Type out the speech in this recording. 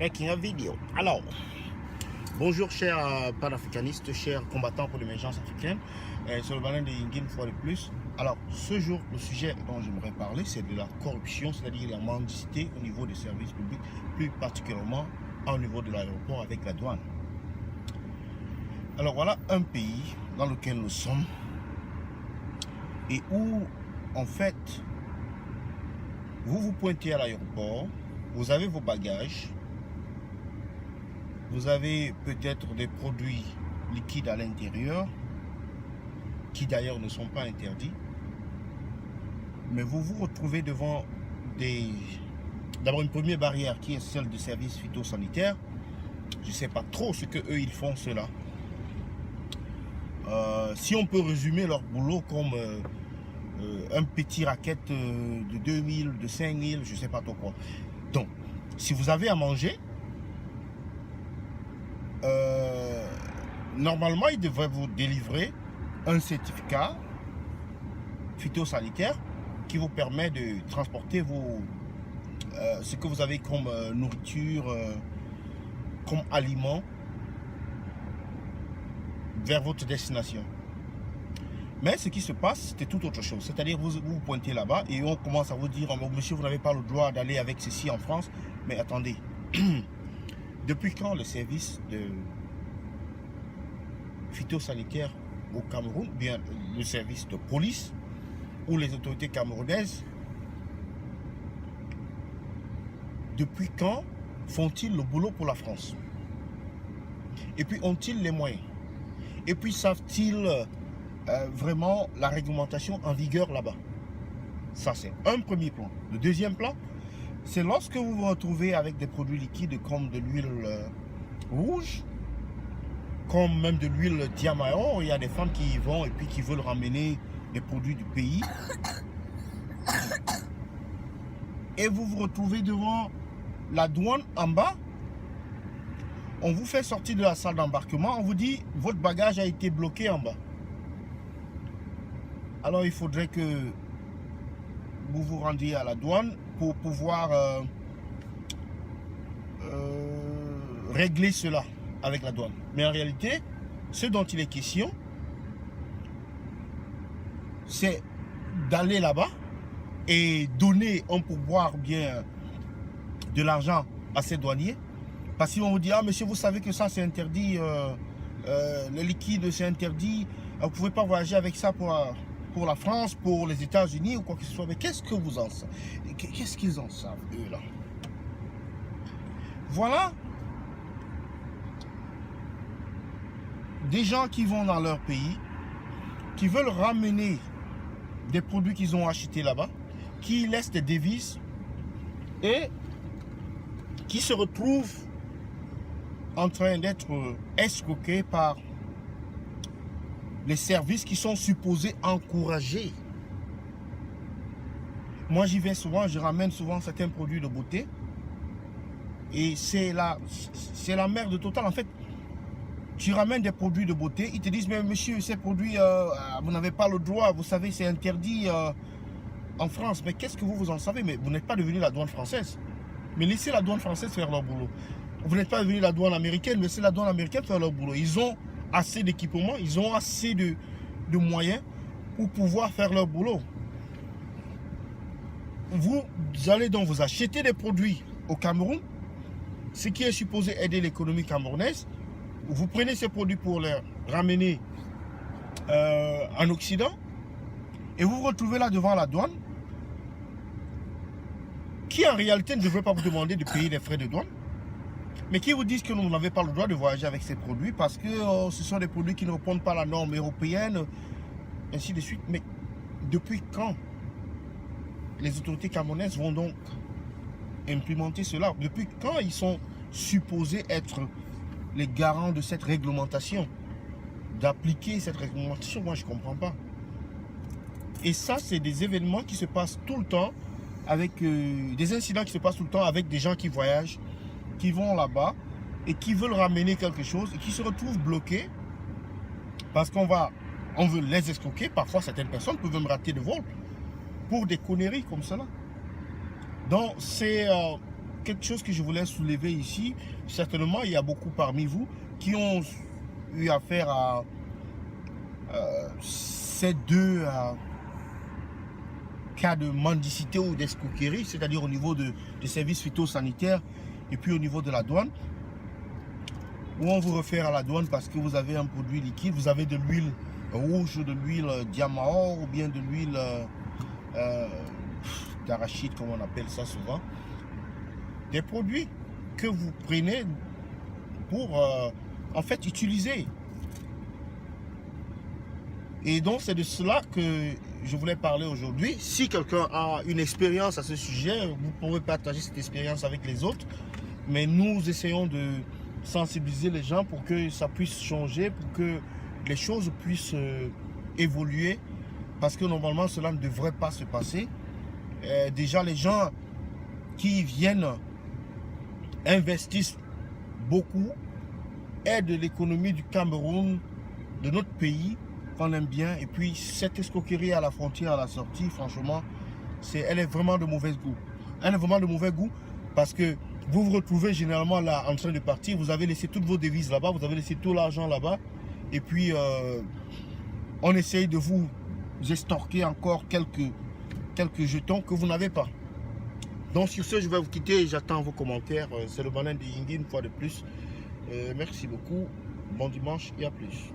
making a video. Alors, bonjour chers panafricanistes, chers combattants pour l'émergence africaine. C'est le Balin de Yingin une fois de plus. Alors, ce jour, le sujet dont j'aimerais parler, c'est de la corruption, c'est-à-dire la mendicité au niveau des services publics, plus particulièrement au niveau de l'aéroport avec la douane. Alors voilà un pays dans lequel nous sommes et où, en fait, vous vous pointez à l'aéroport, vous avez vos bagages, vous avez peut-être des produits liquides à l'intérieur, qui d'ailleurs ne sont pas interdits, mais vous vous retrouvez devant d'abord une première barrière qui est celle du service phytosanitaire. Je ne sais pas trop ce qu'eux ils font cela. Si on peut résumer leur boulot comme un petit racket de 2000, de 5000, je ne sais pas trop quoi. Donc, si vous avez à manger, normalement, ils devraient vous délivrer un certificat phytosanitaire qui vous permet de transporter ce que vous avez comme nourriture, comme aliment vers votre destination. Mais ce qui se passe, c'est tout autre chose. C'est-à-dire, vous vous pointez là-bas et on commence à vous dire, oh, monsieur, vous n'avez pas le droit d'aller avec ceci en France. Mais attendez, depuis quand le service de phytosanitaire au Cameroun, bien le service de police ou les autorités camerounaises, depuis quand font-ils le boulot pour la France? Et puis ont-ils les moyens? Et puis savent-ils vraiment la réglementation en vigueur là-bas? Ça, c'est un premier plan. Le deuxième plan, c'est lorsque vous vous retrouvez avec des produits liquides comme de l'huile rouge, comme même de l'huile Diamant. Il y a des femmes qui y vont et puis qui veulent ramener des produits du pays. Et vous vous retrouvez devant la douane en bas. On vous fait sortir de la salle d'embarquement. On vous dit, votre bagage a été bloqué en bas. Alors, il faudrait que vous vous rendiez à la douane pour pouvoir régler cela avec la douane. Mais en réalité, ce dont il est question, c'est d'aller là-bas et donner un pourboire bien de l'argent à ces douaniers. Parce qu'ils vont vous dire, ah monsieur, vous savez que ça c'est interdit, le liquide c'est interdit, vous ne pouvez pas voyager avec ça pour la France, pour les États-Unis ou quoi que ce soit. Mais qu'est-ce que vous en savez? Qu'est-ce qu'ils en savent, eux, là? Voilà des gens qui vont dans leur pays, qui veulent ramener des produits qu'ils ont achetés là-bas, qui laissent des devises et qui se retrouvent en train d'être escroqués par les services qui sont supposés encourager. Moi, j'y vais souvent, je ramène souvent certains produits de beauté et c'est la merde totale. En fait, tu ramènes des produits de beauté, ils te disent, mais monsieur, ces produits, vous n'avez pas le droit, vous savez, c'est interdit en France. Mais qu'est-ce que vous en savez? Mais vous n'êtes pas devenu la douane française. Mais laissez la douane française faire leur boulot. Vous n'êtes pas devenu la douane américaine, laissez la douane américaine faire leur boulot. Ils ont assez d'équipements, ils ont assez de moyens pour pouvoir faire leur boulot. Vous allez donc vous acheter des produits au Cameroun, ce qui est supposé aider l'économie camerounaise. Vous prenez ces produits pour les ramener en Occident et vous vous retrouvez là devant la douane qui en réalité ne devrait pas vous demander de payer les frais de douane, mais qui vous disent que vous n'avez pas le droit de voyager avec ces produits parce que ce sont des produits qui ne répondent pas à la norme européenne, ainsi de suite. Mais depuis quand les autorités camerounaises vont donc implémenter cela? Depuis quand ils sont supposés être les garants de cette réglementation, d'appliquer cette réglementation? Moi, je ne comprends pas. Et ça, c'est des événements qui se passent tout le temps, avec des incidents qui se passent tout le temps avec des gens qui voyagent, qui vont là-bas et qui veulent ramener quelque chose et qui se retrouvent bloqués parce qu'on veut les escroquer. Parfois, certaines personnes peuvent même rater de vol pour des conneries comme cela. Donc, c'est quelque chose que je voulais soulever ici. Certainement, il y a beaucoup parmi vous qui ont eu affaire à ces deux cas de mendicité ou d'escroquerie, c'est-à-dire au niveau des services phytosanitaires et puis au niveau de la douane, où on vous réfère à la douane parce que vous avez un produit liquide, vous avez de l'huile rouge, de l'huile diamant ou bien de l'huile d'arachide, comme on appelle ça souvent. Des produits que vous prenez pour en fait utiliser. Et donc c'est de cela que je voulais parler aujourd'hui. Si quelqu'un a une expérience à ce sujet, vous pouvez partager cette expérience avec les autres. Mais nous essayons de sensibiliser les gens pour que ça puisse changer, pour que les choses puissent évoluer. Parce que normalement cela ne devrait pas se passer. Déjà les gens qui viennent investissent beaucoup, aident l'économie du Cameroun, de notre pays, qu'on aime bien. Et puis cette escroquerie à la frontière, à la sortie, franchement, elle est vraiment de mauvais goût. Elle est vraiment de mauvais goût parce que vous vous retrouvez généralement là en train de partir, vous avez laissé toutes vos devises là-bas, vous avez laissé tout l'argent là-bas. Et puis on essaye de vous estorquer encore quelques jetons que vous n'avez pas. Donc sur ce, je vais vous quitter et j'attends vos commentaires. C'est le Banin de Yingui une fois de plus. Merci beaucoup. Bon dimanche et à plus.